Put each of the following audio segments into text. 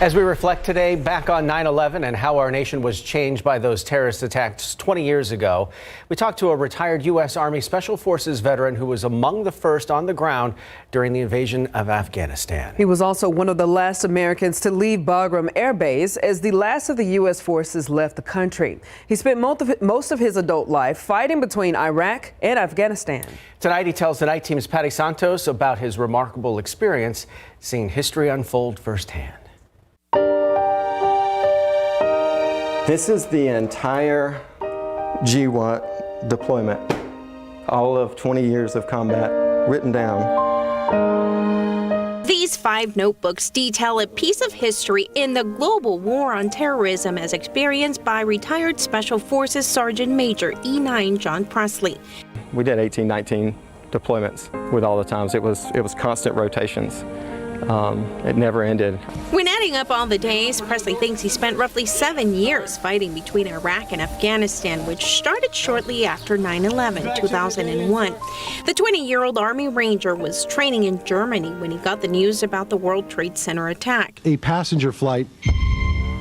As we reflect today back on 9/11 and how our nation was changed by those terrorist attacks 20 years ago, we talked to a retired U.S. Army Special Forces veteran who was among the first on the ground during the invasion of Afghanistan. He was also one of the last Americans to leave Bagram Air Base as the last of the U.S. forces left the country. He spent most of his adult life fighting between Iraq and Afghanistan. Tonight, he tells the Night Team's Patty Santos about his remarkable experience seeing history unfold firsthand. This is the entire GWOT deployment, all of 20 years of combat written down. These 5 notebooks detail a piece of history in the global war on terrorism as experienced by retired Special Forces Sergeant Major E9 John Presley. We did 18, 19 deployments with all the times. It was constant rotations. It never ended. When adding up all the days, Presley thinks he spent roughly 7 years fighting between Iraq and Afghanistan, which started shortly after 9/11, 2001. The 20-year-old Army Ranger was training in Germany when he got the news about the World Trade Center attack. A passenger flight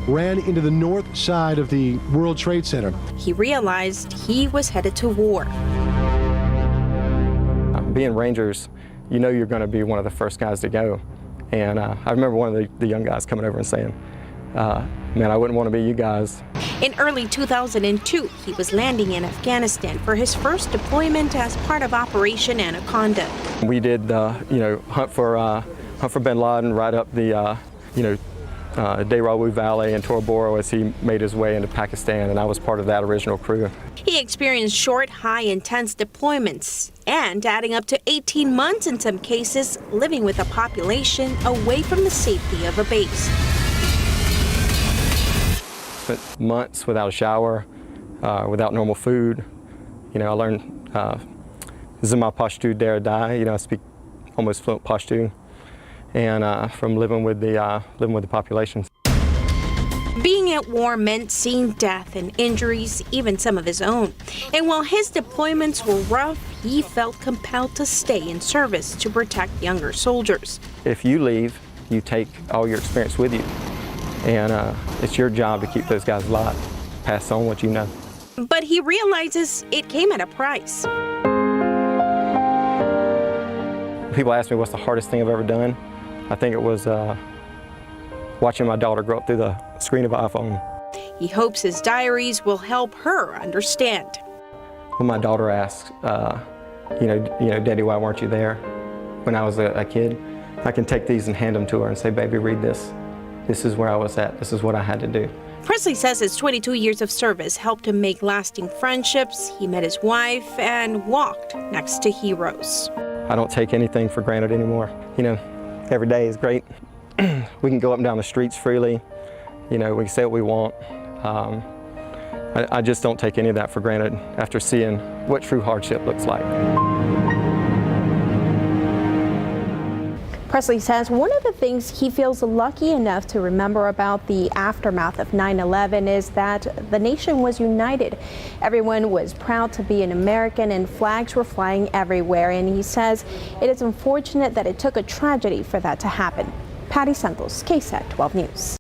ran into the north side of the World Trade Center. He realized he was headed to war. Being Rangers, you know you're going to be one of the first guys to go. And I remember one of the young guys coming over and saying, man, I wouldn't want to be you guys. In early 2002, he was landing in Afghanistan for his first deployment as part of Operation Anaconda. We did the, hunt for bin Laden right up the, Dehrawu Valley and Tora Bora as he made his way into Pakistan, and I was part of that original crew. He experienced short, high, intense deployments and adding up to 18 months in some cases, living with a population away from the safety of a base. Spent months without a shower, without normal food. I learned Zima Pashto Dare Die. I speak almost fluent Pashto, and from living with the population. Being at war meant seeing death and injuries, even some of his own. And while his deployments were rough, he felt compelled to stay in service to protect younger soldiers. If you leave, you take all your experience with you. And it's your job to keep those guys alive, pass on what you know. But he realizes it came at a price. People ask me what's the hardest thing I've ever done. I think it was watching my daughter grow up through the screen of an iPhone. He hopes his diaries will help her understand. When my daughter asks, Daddy, why weren't you there when I was a kid? I can take these and hand them to her and say, baby, read this. This is where I was at. This is what I had to do. Presley says his 22 years of service helped him make lasting friendships. He met his wife and walked next to heroes. I don't take anything for granted anymore. Every day is great. We can go up and down the streets freely. We can say what we want. I just don't take any of that for granted after seeing what true hardship looks like. Presley says one of the things he feels lucky enough to remember about the aftermath of 9/11 is that the nation was united. Everyone was proud to be an American and flags were flying everywhere. And he says it is unfortunate that it took a tragedy for that to happen. Patty Santos, KSAT 12 News.